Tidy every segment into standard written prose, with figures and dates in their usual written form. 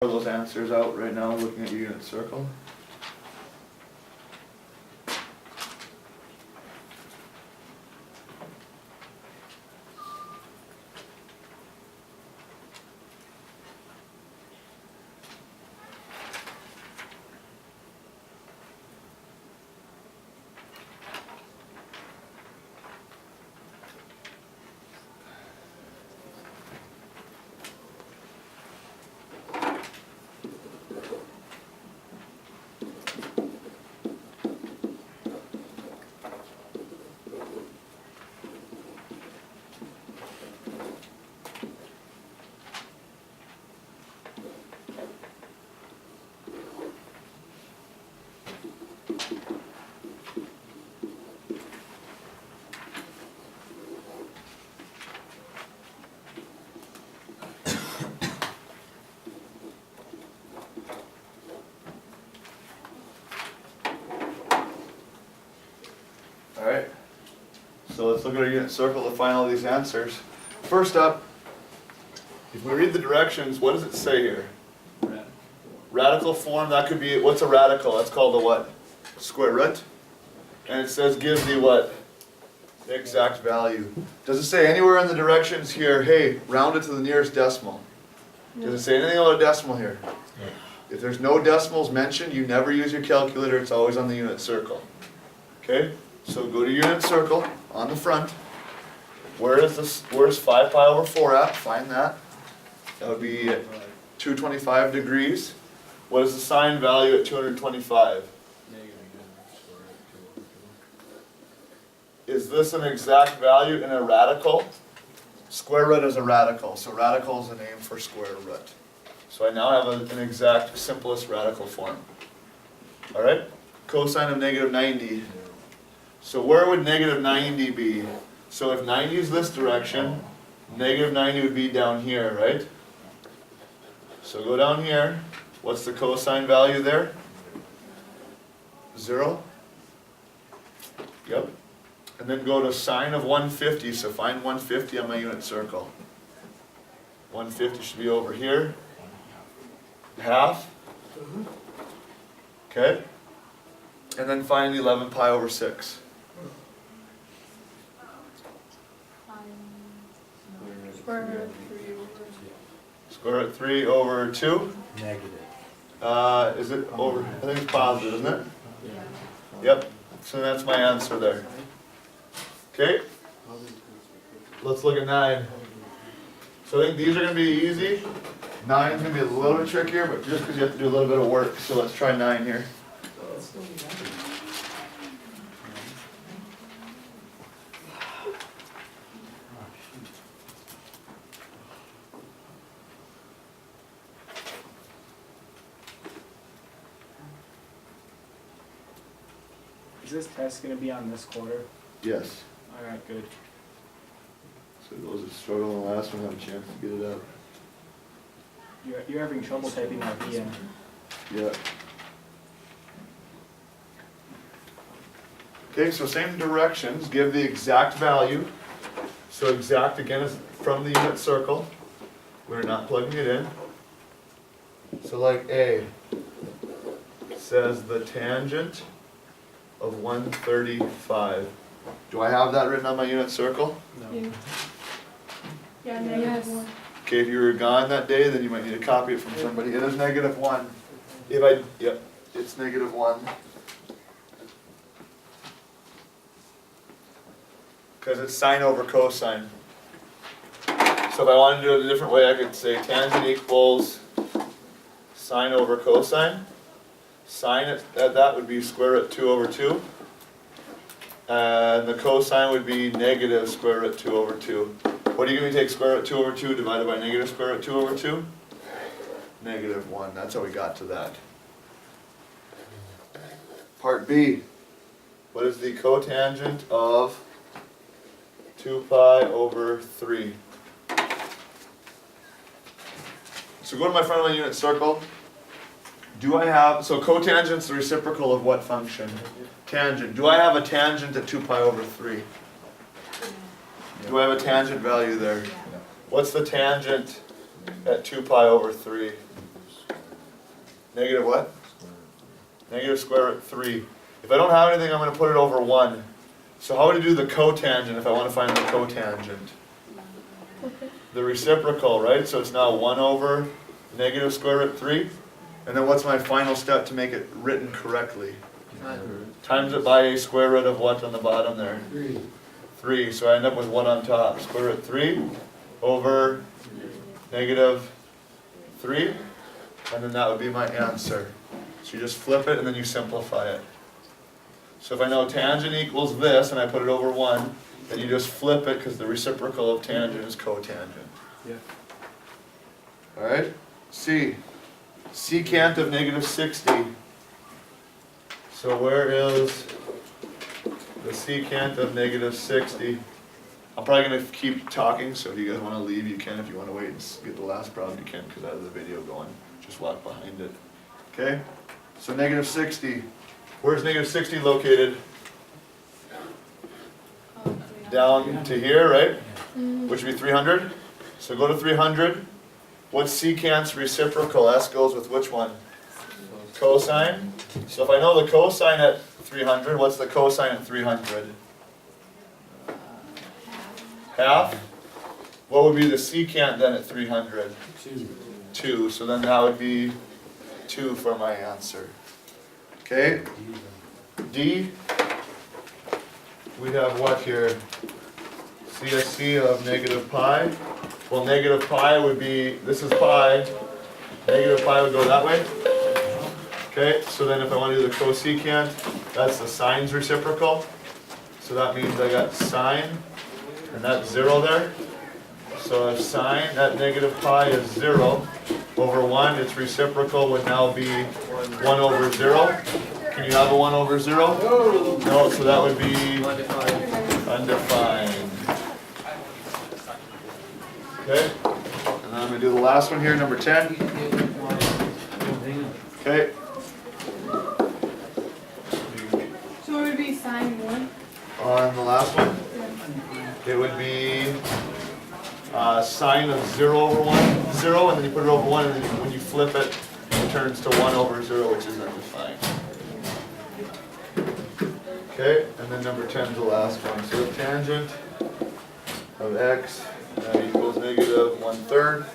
Are those answers out right now, looking at your unit circle? Alright, so let's look at our unit circle to find all these answers. First up, if we read the directions, what does it say here? Radical form, that could be, what's a radical? That's called a what? Square root. And it says give the what? The exact value. Does it say anywhere in the directions here, hey, round it to the nearest decimal? Does it say anything about a decimal here? If there's no decimals mentioned, you never use your calculator, it's always on the unit circle. Okay? So go to unit circle on the front. Where's 5 pi over 4 at? Find that. That would be at 225 degrees. What is the sine value at 225? Is this an exact value in a radical? Square root is a radical, so radical is a name for square root. So I now have an exact, simplest radical form. Alright? Cosine of negative 90. So where would negative 90 be? So if 90 is this direction, negative 90 would be down here, right? So go down here. What's the cosine value there? 0? Yep. And then go to sine of 150, so find 150 on my unit circle. 150 should be over here. Half. Okay. And then find 11 pi over 6. Square root 3 over 2? Negative. Is it over? I think it's positive, isn't it? Yep. So that's my answer there. Okay? Let's look at 9. So I think these are going to be easy. 9 is going to be a little bit trickier, but just because you have to do a little bit of work. So let's try 9 here. Is this test going to be on this quarter? Yes. Alright, good. So those that struggle in the last one have a chance to get it up. You're having trouble typing that V in. Yeah. Okay, so same directions, give the exact value. So exact again is from the unit circle. We're not plugging it in. So like A says the tangent of 135. Do I have that written on my unit circle? No. Yeah, negative 1. Okay, if you were gone that day, then you might need to copy it from somebody. It is negative 1. Yep, it's negative 1. Because it's sine over cosine. So if I wanted to do it a different way, I could say tangent equals sine over cosine. Sine at that would be square root 2 over 2. And the cosine would be negative square root 2 over 2. What are you going to take square root 2 over 2 divided by negative square root 2 over 2? Negative 1. That's how we got to that. Part B. What is the cotangent of 2 pi over 3? So go to my front of my unit circle. Do I have, so cotangent's the reciprocal of what function? Tangent. Do I have a tangent at 2 pi over 3? Do I have a tangent value there? What's the tangent at 2 pi over 3? Negative what? Negative square root 3. If I don't have anything, I'm going to put it over 1. So how would I do the cotangent if I want to find the cotangent? The reciprocal, right? So it's now 1 over negative square root 3. And then what's my final step to make it written correctly? Times it by a square root of what on the bottom there? 3. So I end up with 1 on top. Square root 3 over negative 3. And then that would be my answer. So you just flip it and then you simplify it. So if I know tangent equals this and I put it over 1, then you just flip it because the reciprocal of tangent is cotangent. Yeah. Alright? C. Secant of negative 60. So where is the secant of negative 60? I'm probably going to keep talking, so if you guys want to leave, you can. If you want to wait and get the last problem, you can, because I have the video going. Just walk behind it. Okay? So negative 60. Where's negative 60 located? Down to here, right? Which would be 300. So go to 300. What's secant's reciprocal? S goes with which one? Cosine. So if I know the cosine at 300, what's the cosine at 300? Half. What would be the secant then at 300? 2. So then that would be 2 for my answer. Okay? D. We have what here? CSC of negative pi. Well, negative pi would be, this is pi. Negative pi would go that way. Okay, so then if I want to do the cosecant, that's the sine's reciprocal. So that means I got sine, and that's 0 there. So if sine at negative pi is 0 over 1, its reciprocal would now be 1 over 0. Can you have a 1 over 0? No, so that would be undefined. Okay, and then I'm going to do the last one here, number 10. Okay. So it would be sine 1? On the last one, it would be sine of 0 over 1, 0, and then you put it over 1, and then when you flip it, it turns to 1 over 0, which is undefined. Okay, and then number 10 is the last one. So the tangent of x equals negative 1/3.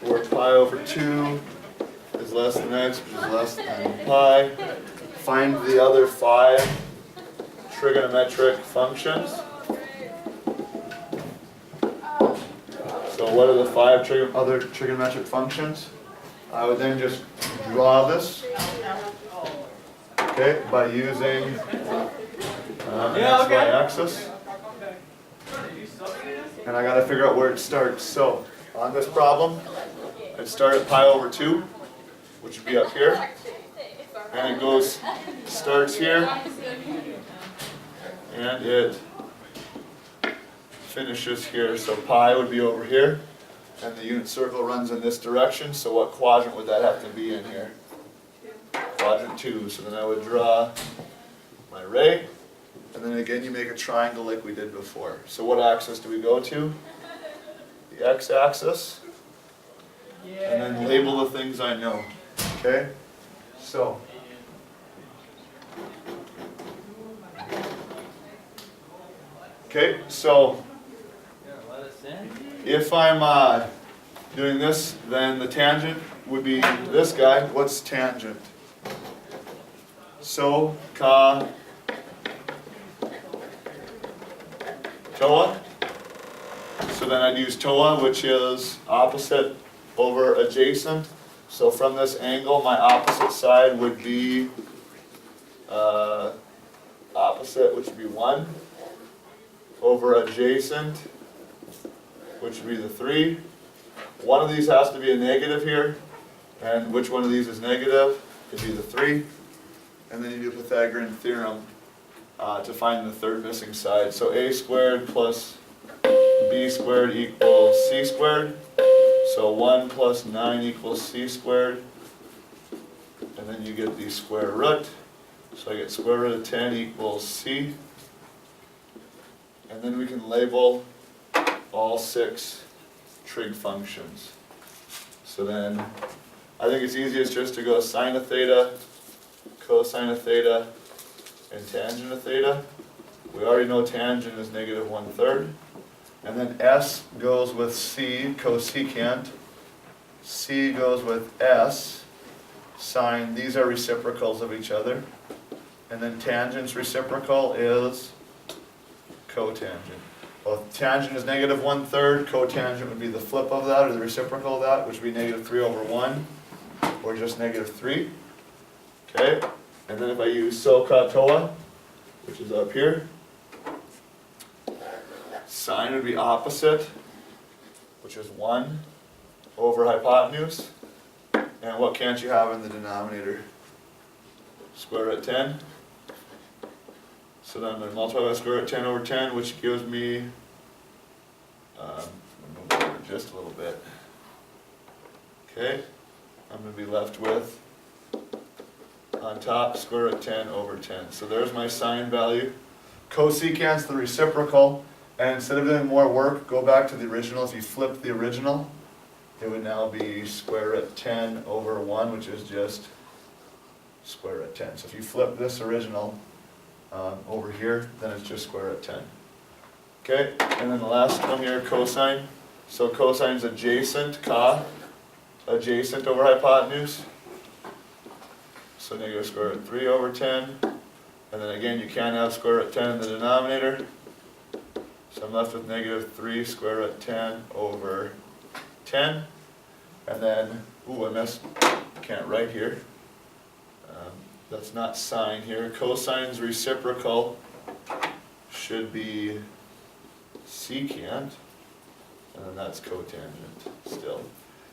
Where pi over 2 is less than x, which is less than pi. Find the other 5 trigonometric functions. So what are the 5 other trigonometric functions? I would then just draw this, okay, by using x, y axis. And I got to figure out where it starts. So on this problem, I'd start at pi over 2, which would be up here. And it goes, starts here, and it finishes here. So pi would be over here, and the unit circle runs in this direction. So what quadrant would that have to be in here? Quadrant 2. So then I would draw my ray, and then again you make a triangle like we did before. So what axis do we go to? The x-axis. And then label the things I know. Okay? So okay, so if I'm doing this, then the tangent would be this guy. What's tangent? So, ka, toa. So then I'd use toa, which is opposite over adjacent. So from this angle, my opposite side would be opposite, which would be 1, over adjacent, which would be the 3. One of these has to be a negative here, and which one of these is negative? Could be the 3. And then you do Pythagorean theorem to find the third missing side. So a squared plus b squared equals c squared. So 1 plus 9 equals c squared. And then you get the square root. So I get square root of 10 equals c. And then we can label all 6 trig functions. So then, I think it's easiest just to go sine of theta, cosine of theta, and tangent of theta. We already know tangent is negative 1/3. And then S goes with C, cosecant. C goes with S, sine. These are reciprocals of each other. And then tangent's reciprocal is cotangent. Well, if tangent is negative 1/3, cotangent would be the flip of that, or the reciprocal of that, which would be negative 3/1, or just negative 3. Okay? And then if I use SOHCAHTOA, which is up here, sine would be opposite, which is 1 over hypotenuse. And what can't you have in the denominator? Square root 10. So then I'm going to multiply by square root 10 over 10, which gives me, move over just a little bit. Okay, I'm going to be left with, on top, square root 10 over 10. So there's my sine value. Cosecant's the reciprocal, and instead of doing more work, go back to the original. If you flip the original, it would now be square root 10 over 1, which is just square root 10. So if you flip this original over here, then it's just square root 10. Okay, and then the last one here, cosine. So cosine's adjacent, adjacent over hypotenuse. So negative square root 3 over 10. And then again, you can't have square root 10 in the denominator. So I'm left with negative 3 square root 10 over 10. And then, ooh, can't write here. That's not sine here. Cosine's reciprocal should be secant, and then that's cotangent still.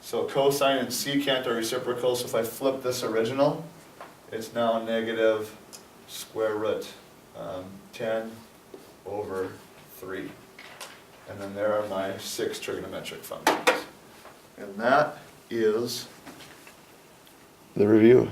So cosine and secant are reciprocal, so if I flip this original, it's now negative square root 10 over 3. And then there are my 6 trigonometric functions. And that is the review.